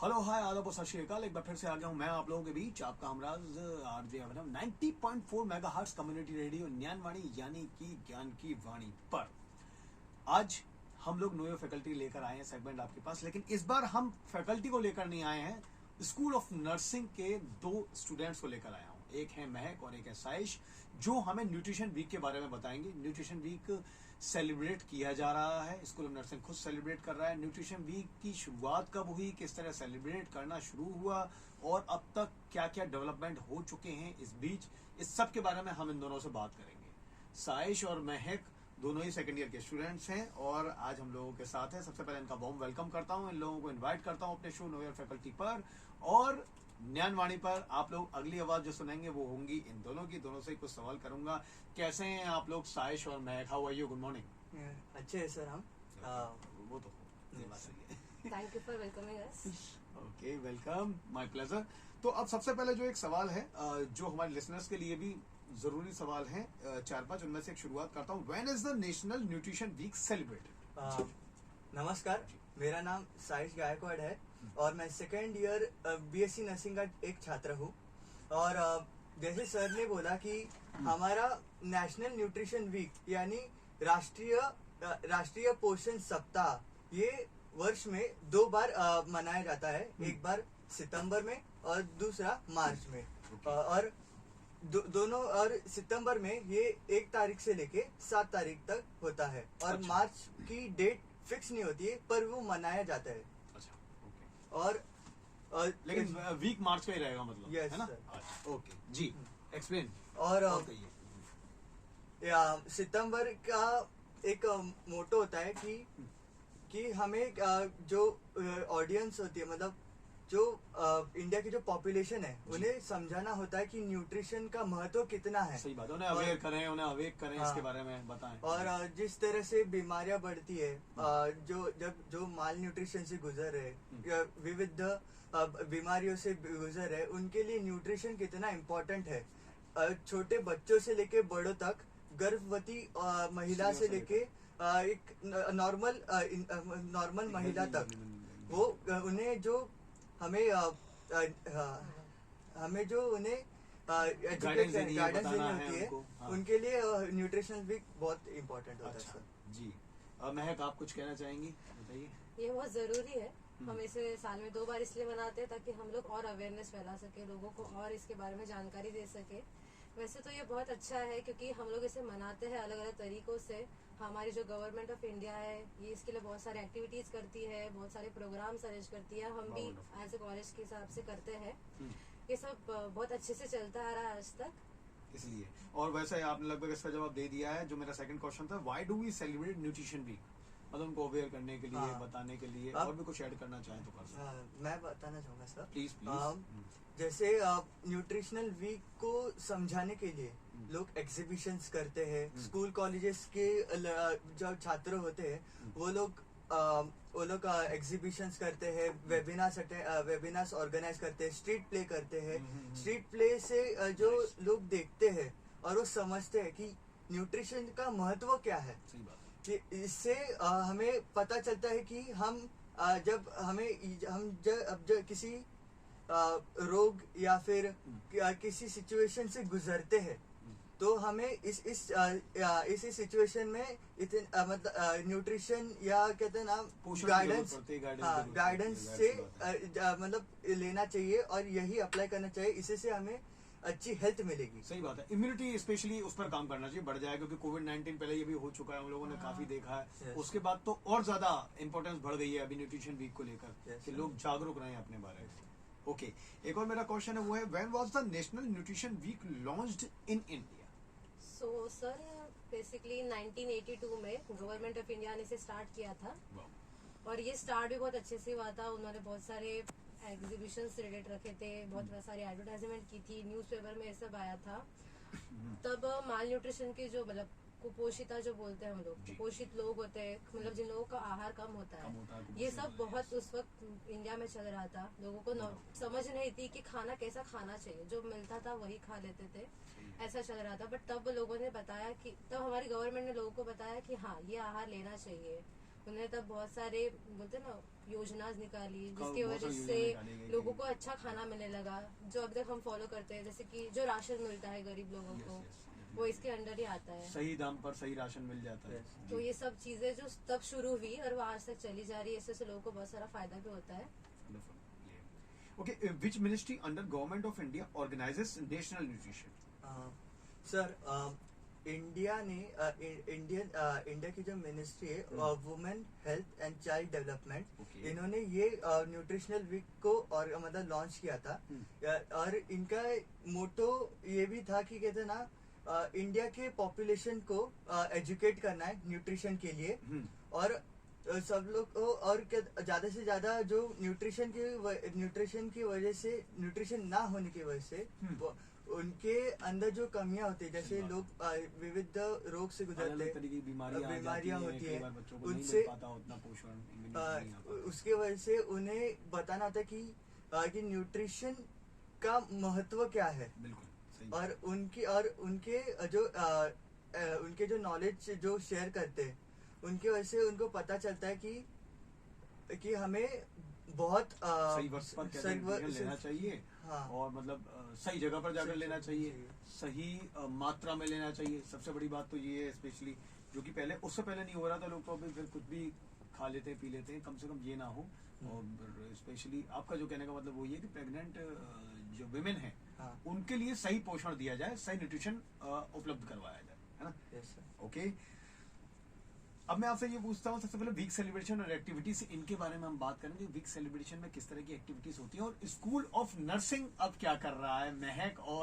Hello hi आदाब और सत श्री अकाल। एक बार फिर से आ गया हूं मैं आप लोगों के बीच, आपका हमराज आरजे अभिनव 90.4 मेगाहर्ट्ज कम्युनिटी रेडियो ज्ञानवाणी यानी कि ज्ञान की वाणी पर। आज हम लोग न्यू फैकल्टी लेकर आए हैं सेगमेंट आपके पास, लेकिन इस बार हम फैकल्टी को लेकर नहीं आए हैं, स्कूल ऑफ नर्सिंग के दो स्टूडेंट्स को लेकर आया हूं। एक है महक और एक है साइश, जो हमें न्यूट्रिशन वीक के बारे में बताएंगे। न्यूट्रिशन वीक सेलिब्रेट किया जा रहा है, स्कूल ऑफ नर्सिंग खुद सेलिब्रेट कर रहा है। न्यूट्रिशन वीक की शुरुआत कब हुई, किस तरह सेलिब्रेट करना शुरू हुआ और अब तक क्या क्या डेवलपमेंट हो चुके हैं इस बीच, इस सब के बारे में हम इन दोनों से बात करेंगे। साइश और महक दोनों ही सेकंड ईयर के स्टूडेंट्स हैं और आज हम लोगों के साथ हैं। सबसे पहले इनका वार्म वेलकम करता हूं, इन लोगों को इनवाइट करता हूं अपने शो न्यू ईयर फैकल्टी पर, और ज्ञानवाणी पर आप लोग अगली आवाज जो सुनेंगे वो होंगी इन दोनों की। दोनों से ही कुछ सवाल करूंगा। कैसे हैं आप लोग? साइश और Mahak, how are you? Good morning. अच्छे हैं सर हम। वो तो ये बात सही है। Thank you for welcoming us. Okay, welcome, my pleasure. तो अब सबसे पहले जो एक सवाल है, जो हमारे लिसनर्स के लिए भी जरूरी सवाल है, 4-5 उनमें से एक शुरुआत करता हूँ। When is the national nutrition week celebrated? नमस्कार, मेरा नाम साइश गायकवाड़ है और मैं सेकेंड ईयर बीएससी नर्सिंग का एक छात्र हूँ। और जैसे सर ने बोला कि हमारा नेशनल न्यूट्रिशन वीक यानी राष्ट्रीय पोषण सप्ताह ये वर्ष में 2 बार मनाया जाता है। एक बार सितंबर में और दूसरा मार्च में। और दोनों, और सितंबर में ये 1 तारीख से लेके 7 तारीख तक होता है और अच्छा। मार्च की डेट फिक्स नहीं होती है पर वो मनाया जाता है। अच्छा, ओके। और लेकिन वीक मार्च का ही रहेगा मतलब, Yes, है ना? sir. अच्छा, ओके जी, एक्सप्लेन। और कहिए। सितंबर का एक मोटो होता है कि हमें जो ऑडियंस होती है, मतलब जो इंडिया की जो पॉपुलेशन है, उन्हें समझाना होता है कि न्यूट्रिशन का महत्व कितना है। सही बात है, उन्हें अवेयर करें, उन्हें अवेक करें, हाँ। इसके बारे में बताएं। और जिस तरह से बीमारियां बढ़ती है, जो माल न्यूट्रिशन से गुजर रहे, या विविध बीमारियों से गुजर रहे, उनके लिए न्यूट्रिशन कितना इम्पोर्टेंट है। छोटे बच्चों से लेके बड़ों तक, गर्भवती महिला से लेके एक नॉर्मल महिला तक, वो उन्हें जो हमें जो उन्हें गाइडेंस देनी गाइडेंस देनी है होती है, उनको, हाँ। उनके लिए न्यूट्रिशन भी बहुत इम्पोर्टेंट होता है अच्छा सर। जी। महक, आप कुछ कहना चाहेंगी? बताइए। ये बहुत जरूरी है। हम इसे साल में 2 बार इसलिए मनाते हैं ताकि हम लोग और अवेयरनेस फैला सके, लोगों को और इसके बारे में जानकारी दे सके। वैसे तो ये बहुत अच्छा है क्योंकि हम लोग इसे मनाते हैं अलग अलग तरीकों से। हमारी जो गवर्नमेंट ऑफ इंडिया है ये इसके लिए बहुत सारे एक्टिविटीज करती है, बहुत सारे प्रोग्राम्स अरेंज करती है। हम भी एज ए कॉलेज के हिसाब से करते हैं। ये सब बहुत अच्छे से चलता आ रहा है आज तक, इसलिए। और वैसे आपने लगभग इसका जवाब दे दिया है। जो मेरा सेकंड क्वेश्चन था, why do we celebrate nutrition week? मतलब उनको अवेयर करने के लिए, हाँ। बताने के लिए, अब- और भी कुछ ऐड करना चाहें तो कर सकते मैं बताना चाहूंगा सर। Please please. जैसे न्यूट्रिशनल वीक को समझाने के लिए लोग एग्जीबिशंस करते हैं। स्कूल कॉलेजेस के जो छात्र होते हैं वो लोग एग्जीबिशंस करते हैं, वेबिनार्स ऑर्गेनाइज करते हैं, स्ट्रीट प्ले करते हैं। स्ट्रीट प्ले से जो लोग देखते हैं और वो समझते हैं कि न्यूट्रिशन का महत्व क्या है। सही बात है। कि इससे हमें पता चलता है कि जब किसी रोग या फिर किसी सिचुएशन से गुजरते हैं तो हमें इस सिचुएशन में मतलब न्यूट्रिशन या कहते हैं ना, पोषण की गाइडेंस, जरूरत पड़ती है, गाइडेंस की जरूरत गाइडेंस पड़ती से है, मतलब लेना चाहिए और यही अप्लाई करना चाहिए। इससे से हमें अच्छी हेल्थ मिलेगी। सही बात है। इम्यूनिटी स्पेशली उस पर काम करना चाहिए, बढ़ जाएगा, क्योंकि कोविड-19 पहले ये भी हो चुका है, हम लोगों ने काफी देखा है। Yes. उसके बाद तो और ज्यादा इंपॉर्टेंस बढ़ गई है अभी न्यूट्रिशन वीक को लेकर, Yes, कि sir. लोग जागरूक रहें अपने बारे में। ओके, एक और मेरा क्वेश्चन है, वो है when was the national nutrition week launched in India? So sir basically 1982 में गवर्नमेंट ऑफ इंडिया ने इसे स्टार्ट किया था और ये स्टार्ट भी बहुत अच्छे से हुआ था। उन्होंने बहुत सारे एग्जीबिशन रिलेटेड रखे थे, बहुत सारी एडवर्टाइजमेंट की थी, न्यूज़पेपर में ये सब आया था। तब माल न्यूट्रिशन के जो मतलब कुपोषिता जो बोलते हैं हम लोग, जी। कुपोषित लोग होते हैं, मतलब जिन लोगों का आहार कम होता कम होता है, है, कुपोषित ये सब होता है। बहुत उस वक्त इंडिया में चल रहा था। लोगों को समझ नहीं थी कि खाना कैसा खाना चाहिए, जो मिलता था वही खा लेते थे, ऐसा चल रहा था। बट तब लोगों ने बताया कि, तब हमारी गवर्नमेंट ने लोगों को बताया कि हाँ ये आहार लेना चाहिए। उन्होंने तब बहुत सारे बोलते हैं ना योजना निकाली, जिसकी बहुत वजह सारी से योजना निकाली गई लोगों कि- को अच्छा खाना मिलने लगा, जो अभी तक हम फॉलो करते हैं, जैसे कि जो राशन मिलता है गरीब लोगों Yes, को, yes, वो इसके अंडर ही आता है। सही दाम पर सही राशन मिल जाता है। Yes. तो ये सब चीजें जो तब शुरू हुई और वो आज तक चली जा रही है, इससे लोगों को बहुत सारा फायदा भी होता है। Okay, which ministry under government of India organizes national nutrition? Sir India ने इंडिया की जो मिनिस्ट्री है women health and child development, Okay. इन्होंने ये न्यूट्रिशनल वीक को और मतलब लॉन्च किया था। और इनका मोटो ये भी था कि कहते हैं ना इंडिया के पॉपुलेशन को एजुकेट करना है न्यूट्रिशन के लिए, और सब लोग को और ज्यादा से ज्यादा जो न्यूट्रिशन की वजह से, न्यूट्रिशन ना होने की वजह से उनके अंदर जो कमियां होती है, जैसे सही बात लोग विविध रोग से गुजरते अलग तरह की बीमारियां होती कई है, बार बच्चों को नहीं उनसे मिल पाता उतना पोषण, immunity नहीं आ पाता। उसके वजह से उन्हें बताना होता है कि न्यूट्रिशन का महत्व क्या है, बिल्कुल सही। और उनके जो नॉलेज जो शेयर करते हैं, उनकी वजह से उनको पता चलता है कि हमें बहुत सही वक्त पर कैसे nutrition लेना चाहिए, हाँ। और मतलब सही जगह पर जाकर सही लेना जगह चाहिए, चाहिए। सही मात्रा में लेना चाहिए। सबसे बड़ी बात तो ये है, स्पेशली जो कि पहले, उससे पहले नहीं हो रहा था, लोग तो अभी फिर कुछ भी खा लेते हैं, पी लेते हैं, कम से कम ये ना हो। और स्पेशली आपका जो कहने का मतलब वो ये कि प्रेग्नेंट जो विमेन है, हाँ। उनके लिए सही पोषण दिया जाए, सही न्यूट्रिशन उपलब्ध करवाया जाए, है ना। Yes, sir. ओके, अब मैं आपसे ये पूछता हूँ, सबसे पहले वीक सेलिब्रेशन और एक्टिविटीज, इनके बारे में हम बात करेंगे। वीक सेलिब्रेशन में किस तरह की एक्टिविटीज होती है, और स्कूल ऑफ नर्सिंग अब क्या कर रहा है, महक और